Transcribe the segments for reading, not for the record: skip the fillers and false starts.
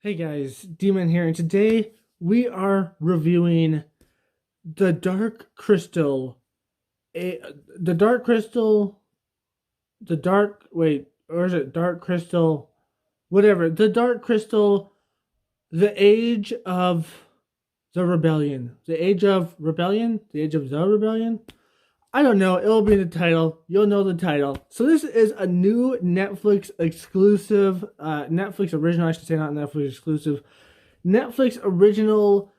Hey guys, Demon here, and today we are reviewing the Dark Crystal. A, the Dark Crystal, the Dark, wait, or is it Dark Crystal? Whatever. The Dark Crystal, the Age of the Rebellion. The Age of Rebellion? The Age of the Rebellion? I don't know. It'll be in the title. You'll know the title. So this is a new Netflix exclusive, Netflix original, I should say, not Netflix exclusive. Netflix original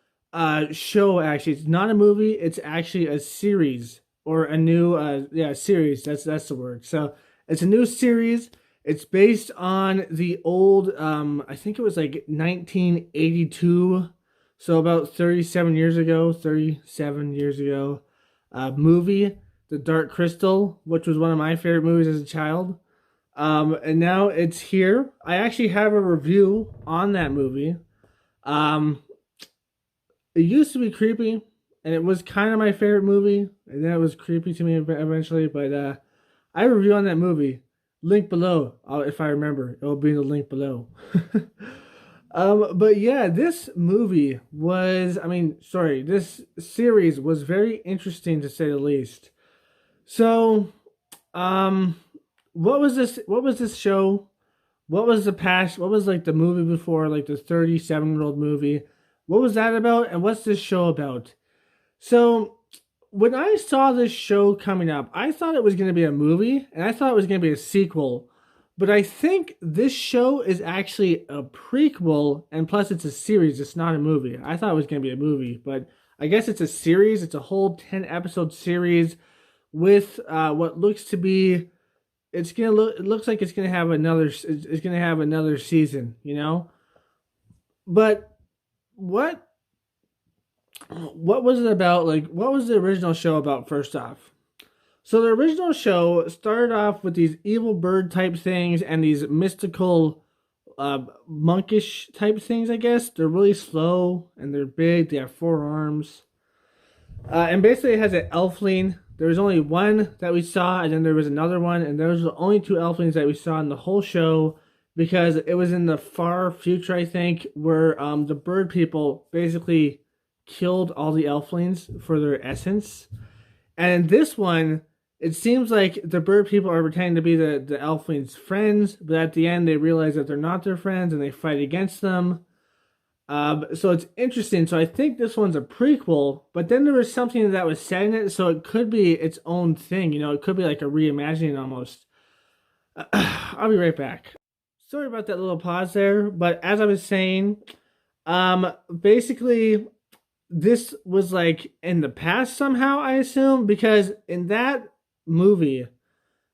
show. Actually, it's not a movie. It's actually a series or a new series. That's the word. So it's a new series. It's based on the old I think it was like 1982, so about 37 years ago, movie, The Dark Crystal, which was one of my favorite movies as a child. And now it's here. I actually have a review on that movie. Um, it used to be creepy, and it was kind of my favorite movie, and then it was creepy to me eventually. But I have a review on that movie. Link below, if I remember. It will be in the link below. But yeah, this movie was, this series was very interesting to say the least. So, what was this? What was this show? What was the past? What was like the movie before, like the 37-year-old movie? What was that about? And what's this show about? So, when I saw this show coming up, I thought it was going to be a movie, and I thought it was going to be a sequel. But I think this show is actually a prequel, and plus it's a series. It's not a movie. I thought it was going to be a movie, but I guess it's a series. It's a whole 10-episode series with what looks to be. It's gonna look. It looks like it's gonna have another. It's gonna have another season. But what? What was it about? Like, what was the original show about? First off, so the original show started off with these evil bird type things and these mystical, monkish type things. I guess they're really slow and they're big. They have 4 arms, and basically it has an elfling. There was only one that we saw, and then there was another one, and those were the only 2 elflings that we saw in the whole show, because it was in the far future, I think, where the bird people basically killed all the elflings for their essence. And this one, it seems like the bird people are pretending to be the elflings' friends, but at the end they realize that they're not their friends and they fight against them. So it's interesting. So I think this one's a prequel, but then there was something that was said in it, so it could be its own thing. It could be like a reimagining almost. I'll be right back. Sorry about that little pause there, but as I was saying, basically, this was like in the past somehow, I assume, because in that movie,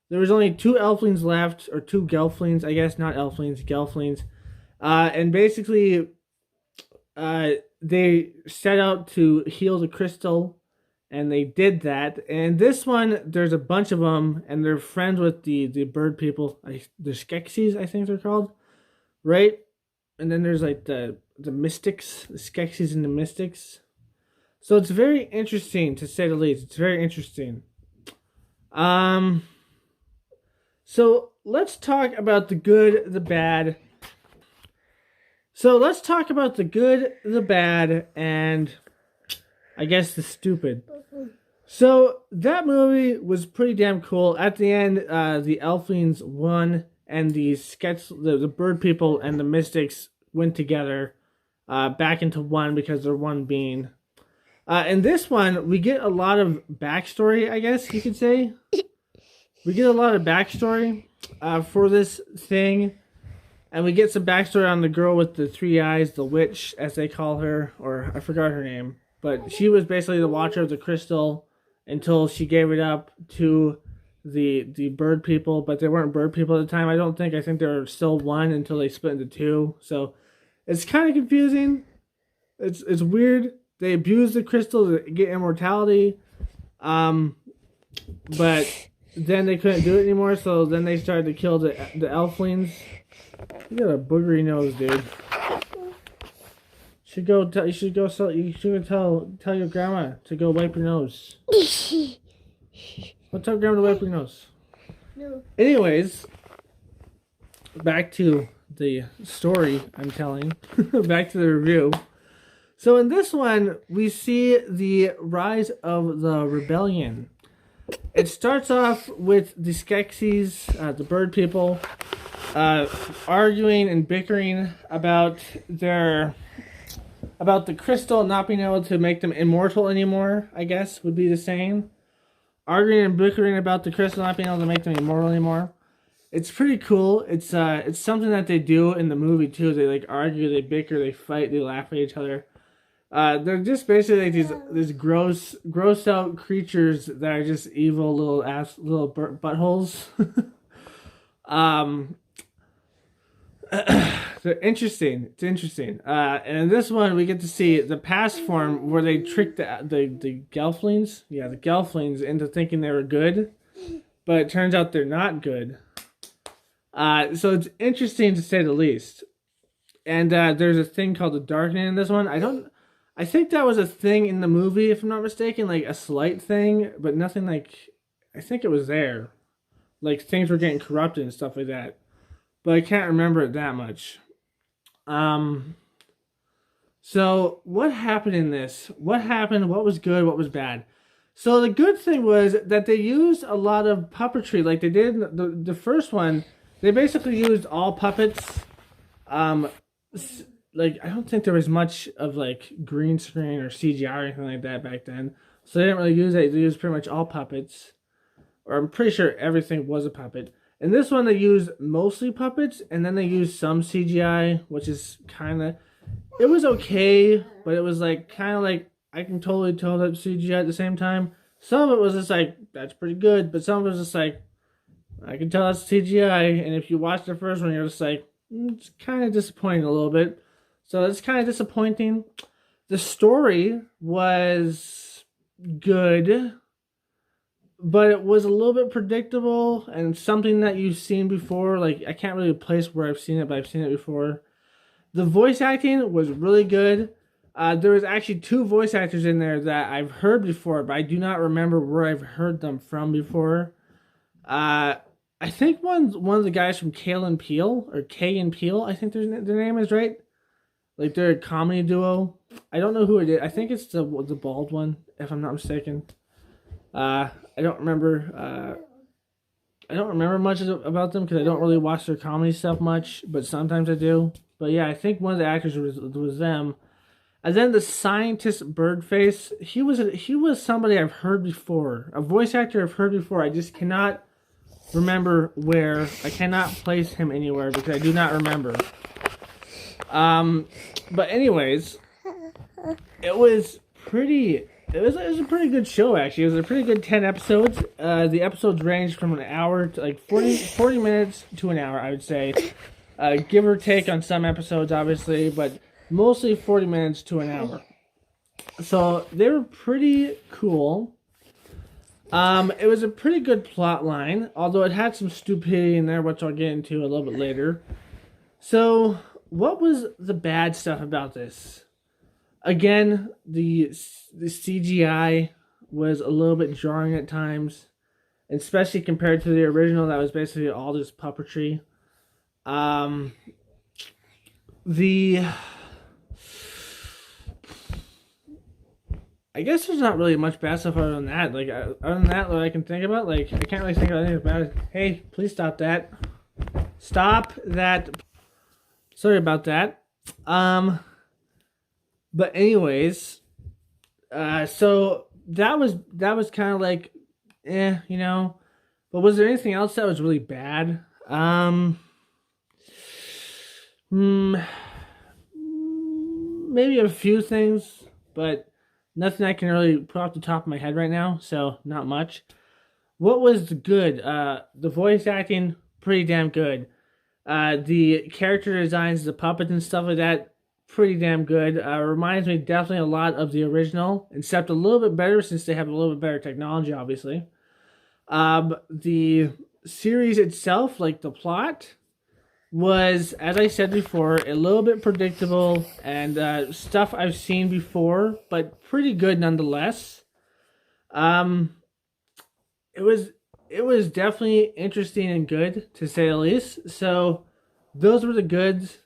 there was only 2 elflings left, or 2 gelflings, I guess, not elflings, gelflings. And basically, they set out to heal the crystal, and they did that. And this one, there's a bunch of them, and they're friends with the bird people, the Skeksis, I think they're called, right? And then there's like the mystics, the Skeksis and the mystics. So it's very interesting, to say the least. It's very interesting. So let's talk about the good, the bad. So let's talk about the good, the bad, and I guess the stupid. So that movie was pretty damn cool. At the end, the Elflings won, and the bird people and the Mystics went together back into one, because they're one being. In this one, we get a lot of backstory, I guess you could say. We get a lot of backstory for this thing. And we get some backstory on the girl with the 3 eyes, the witch, as they call her, or I forgot her name. But she was basically the watcher of the crystal until she gave it up to the bird people. But they weren't bird people at the time, I don't think. I think they were still one until they split into 2. So it's kind of confusing. It's weird. They abuse the crystal to get immortality. But then they couldn't do it anymore, so then they started to kill the elflings. You got a boogery nose, dude. You should go tell your grandma to go wipe your nose. Well, tell grandma to wipe your nose. No. Anyways, back to the story I'm telling. Back to the review. So in this one, we see the rise of the rebellion. It starts off with the Skeksis, the bird people, arguing and bickering about the crystal not being able to make them immortal anymore, I guess would be the saying. Arguing and bickering about the crystal not being able to make them immortal anymore. It's pretty cool. It's something that they do in the movie too. They like argue, they bicker, they fight, they laugh at each other. They're just basically like these gross out creatures that are just evil little buttholes. They're interesting. It's interesting. And in this one, we get to see the past form where they tricked the Gelflings. Yeah, the Gelflings into thinking they were good, but it turns out they're not good. So it's interesting to say the least. And there's a thing called the Darkening in this one. I think that was a thing in the movie, if I'm not mistaken, like a slight thing, but nothing like, I think it was there. Like things were getting corrupted and stuff like that. But I can't remember it that much. So what happened in this? What happened? What was good? What was bad? So the good thing was that they used a lot of puppetry, like they did in the first one. They basically used all puppets. Like I don't think there was much of like green screen or CGI or anything like that back then. So they didn't really use it. They used pretty much all puppets. Or I'm pretty sure everything was a puppet. In this one, they used mostly puppets, and then they used some CGI, which is kind of... It was okay, but it was like kind of like... I can totally tell that CGI at the same time. Some of it was just like, that's pretty good, but some of it was just like, I can tell that's CGI, and if you watch the first one, you're just like, it's kind of disappointing a little bit. So it's kind of disappointing. The story was good, but it was a little bit predictable and something that you've seen before. Like, I can't really place where I've seen it, but I've seen it before. The voice acting was really good. There was actually 2 voice actors in there that I've heard before, but I do not remember where I've heard them from before. I think one of the guys from Kay and Peele, I think their name is, right? Like, they're a comedy duo. I don't know who it is. I think it's the bald one, if I'm not mistaken. I don't remember much about them because I don't really watch their comedy stuff much, but sometimes I do. But yeah, I think one of the actors was them. And then the scientist Birdface, he was somebody I've heard before, a voice actor I've heard before. I just cannot remember where. I cannot place him anywhere because I do not remember. But anyways, it was a pretty good show, actually. It was a pretty good 10 episodes. The episodes ranged from an hour to like 40 minutes to an hour, I would say. Give or take on some episodes, obviously, but mostly 40 minutes to an hour. So they were pretty cool. It was a pretty good plot line, although it had some stupidity in there, which I'll get into a little bit later. So, what was the bad stuff about this? Again, the CGI was a little bit jarring at times, especially compared to the original that was basically all just puppetry. I guess there's not really much bad stuff other than that. Like, other than that, what I can think about, like, I can't really think of anything about it. Hey, please stop that. Stop that. Sorry about that. But anyways, so that was kind of like, you know. But was there anything else that was really bad? Maybe a few things, but nothing I can really put off the top of my head right now, so not much. What was good? The voice acting, pretty damn good. The character designs, the puppets and stuff like that, pretty damn good. Reminds me definitely a lot of the original, except a little bit better since they have a little bit better technology, obviously. The series itself, like the plot, was, as I said before, a little bit predictable and stuff I've seen before, but pretty good nonetheless. It was definitely interesting and good, to say the least. So, Those were the goods.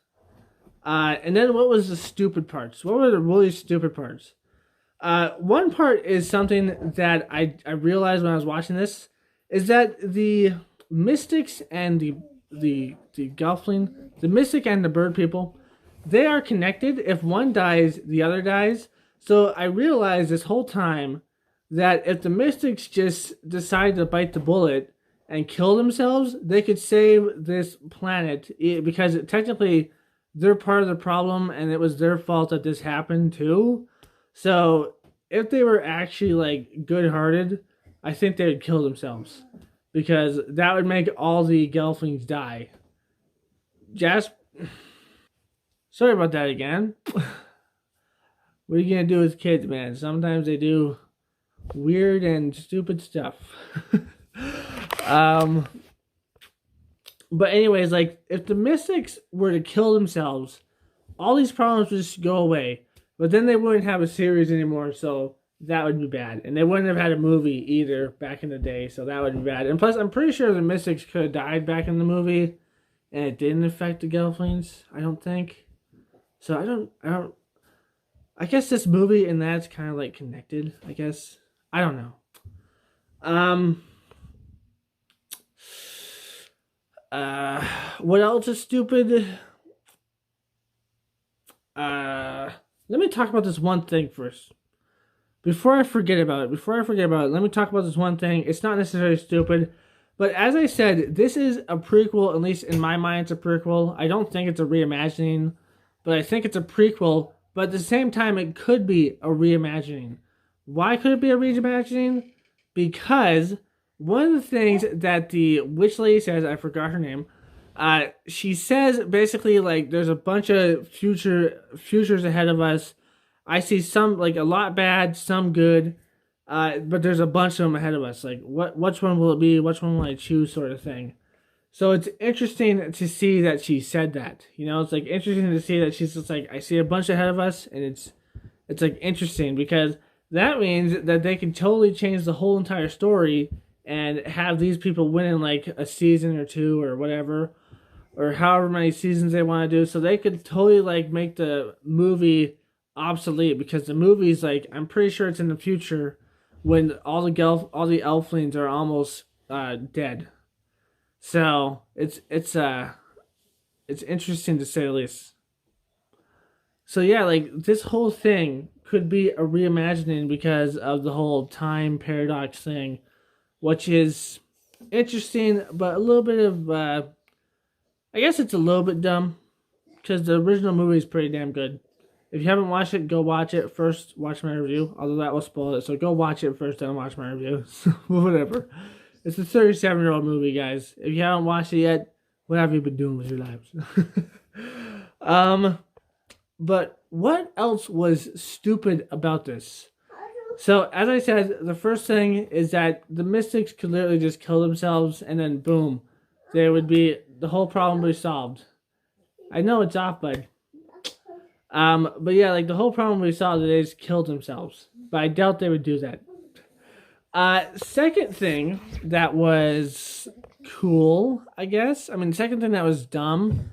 And then what was the stupid parts? What were the really stupid parts? One part is something that I realized when I was watching this is that the mystics and the Gelfling, the mystic and the bird people, they are connected. If one dies, the other dies. So I realized this whole time that if the mystics just decide to bite the bullet and kill themselves, they could save this planet because technically they're part of the problem and it was their fault that this happened too. So if they were actually like good-hearted, I think they would kill themselves because that would make all the Gelflings die. Jasp, sorry about that again. What are you gonna do with kids, man? Sometimes they do weird and stupid stuff. um, but anyways, like if the mystics were to kill themselves, all these problems would just go away. But then they wouldn't have a series anymore, so that would be bad. And they wouldn't have had a movie either back in the day, so that would be bad. And plus, I'm pretty sure the mystics could have died back in the movie, and it didn't affect the Gelflings. I don't think. So I don't. I guess this movie and that's kind of like connected. I guess I don't know. Um. What else is stupid? Let me talk about this one thing first. Before I forget about it, let me talk about this one thing. It's not necessarily stupid, but as I said, this is a prequel, at least in my mind, it's a prequel. I don't think it's a reimagining, but I think it's a prequel, but at the same time, it could be a reimagining. Why could it be a reimagining? Because one of the things that the witch lady says, I forgot her name, she says basically like there's a bunch of futures ahead of us. I see some like a lot bad, some good, but there's a bunch of them ahead of us. Like which one will it be? Which one will I choose? Sort of thing. So it's interesting to see that she said that. You know, it's like interesting to see that she's just like I see a bunch ahead of us, and it's like interesting because that means that they can totally change the whole entire story and have these people win in like a season or two or whatever, or however many seasons they want to do. So they could totally like make the movie obsolete because the movie's like I'm pretty sure it's in the future when all the elflings are almost dead. So it's interesting to say the least. So yeah, like this whole thing could be a reimagining because of the whole time paradox thing, which is interesting, but a little bit of I guess it's a little bit dumb because the original movie is pretty damn good. If you haven't watched it, go watch it first. Watch my review, although that will spoil it. So go watch it first, then watch my review. Whatever. It's a 37-year-old movie, guys. If you haven't watched it yet, what have you been doing with your lives? But what else was stupid about this? So, as I said, the first thing is that the mystics could literally just kill themselves, and then boom, the whole problem would be solved. I know it's off, bud. But yeah, like the whole problem we saw that they just killed themselves. But I doubt they would do that. Second thing that was cool, I guess. I mean, second thing that was dumb,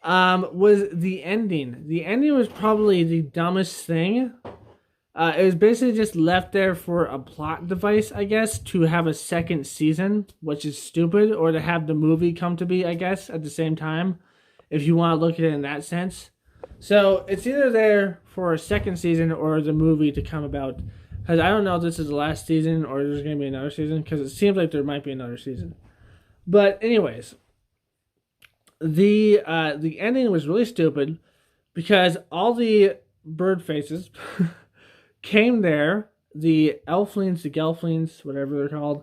was the ending. The ending was probably the dumbest thing. It was basically just left there for a plot device, I guess, to have a second season, which is stupid, or to have the movie come to be, I guess, at the same time, if you want to look at it in that sense. So it's either there for a second season or the movie to come about. Because I don't know if this is the last season or there's going to be another season, because it seems like there might be another season. But anyways, the ending was really stupid because all the bird faces came there, the elflings, the gelflings, whatever they're called,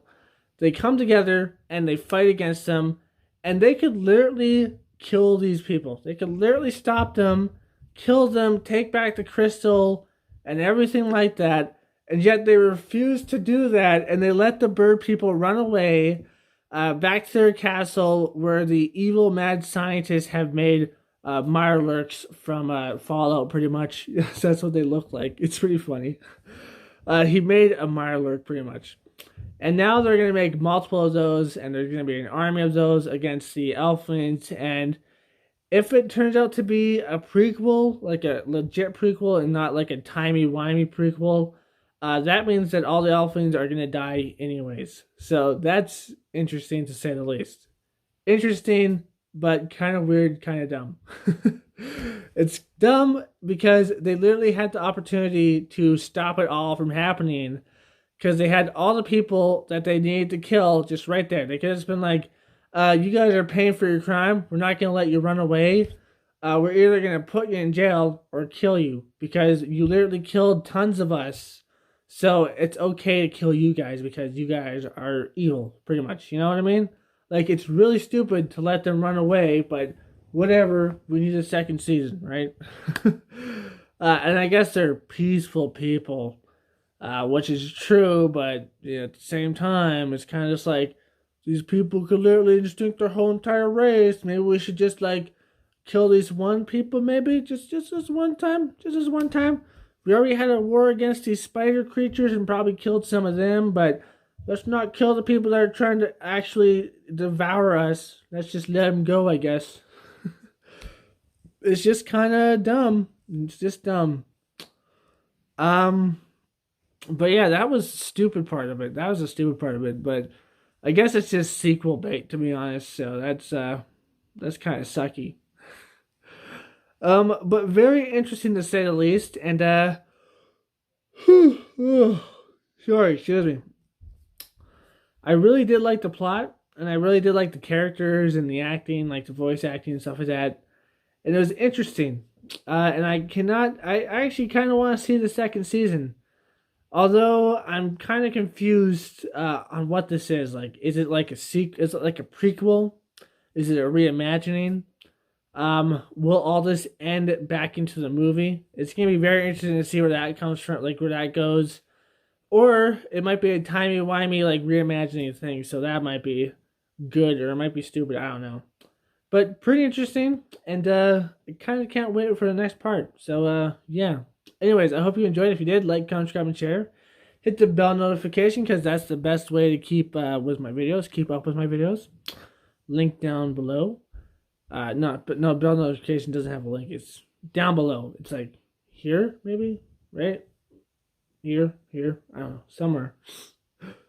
they come together and they fight against them, and they could literally kill these people. They could literally stop them, kill them, take back the crystal, and everything like that. And yet they refused to do that, and they let the bird people run away back to their castle where the evil mad scientists have made Mirelurks from Fallout, pretty much. So that's what they look like. It's pretty funny. He made a Mirelurk, pretty much. And now they're going to make multiple of those, and there's going to be an army of those against the Elflings, and If it turns out to be a prequel, like a legit prequel, and not like a timey-wimey prequel, that means that all the Elflings are gonna die anyways. So that's interesting to say the least. Interesting, but kind of weird, kind of dumb. It's dumb because they literally had the opportunity to stop it all from happening because they had all the people that they needed to kill just right there. They could have just been like, you guys are paying for your crime. We're not going to let you run away. We're either going to put you in jail or kill you because you literally killed tons of us. So it's okay to kill you guys because you guys are evil, pretty much. You know what I mean? Like, it's really stupid to let them run away, but whatever. We need a second season, right? And I guess they're peaceful people, which is true, but at the same time, it's kind of just like, these people could literally extinct their whole entire race. Maybe we should just, like, kill these one people, maybe? Just this one time? Just this one time? We already had a war against these spider creatures and probably killed some of them, but let's not kill the people that are trying to actually devour us. Let's just let them go, I guess. It's just kind of dumb. It's just dumb. But yeah, that was the stupid part of it. That was the stupid part of it. But I guess it's just sequel bait, to be honest. So that's kind of sucky. But very interesting to say the least. And sorry, excuse me. I really did like the plot, and I really did like the characters and the acting, like the voice acting and stuff like that. And it was interesting. And I actually kind of want to see the second season. Although I'm kind of confused on what this is. Like, is it like a sequel? Is it like a prequel? Is it a reimagining? Will all this end back into the movie? It's gonna be very interesting to see where that comes from, like where that goes. Or it might be a timey-wimey, like, reimagining thing, so that might be good, or it might be stupid, I don't know. But pretty interesting, and I kind of can't wait for the next part. So, yeah. Anyways, I hope you enjoyed. If you did, like, comment, subscribe, and share. Hit the bell notification, because that's the best way to keep with my videos, keep up with my videos. Link down below. No, bell notification doesn't have a link. It's down below. It's like here, maybe, right? Here, I don't know,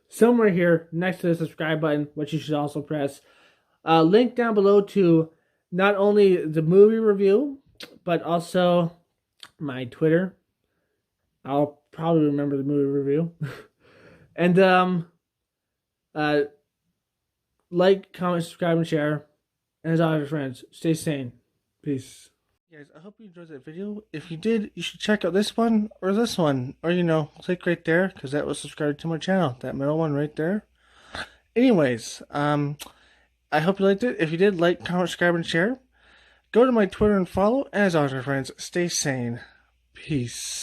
somewhere here next to the subscribe button, which you should also press. Link down below to not only the movie review, but also my Twitter. I'll probably remember the movie review. And like, comment, subscribe, and share. And as always, friends, stay sane. Peace. Guys, I hope you enjoyed that video. If you did, you should check out this one or this one. Or, click right there, because that will subscribe to my channel. That middle one right there. Anyways, I hope you liked it. If you did, like, comment, subscribe, and share. Go to my Twitter and follow. As always, my friends, stay sane. Peace.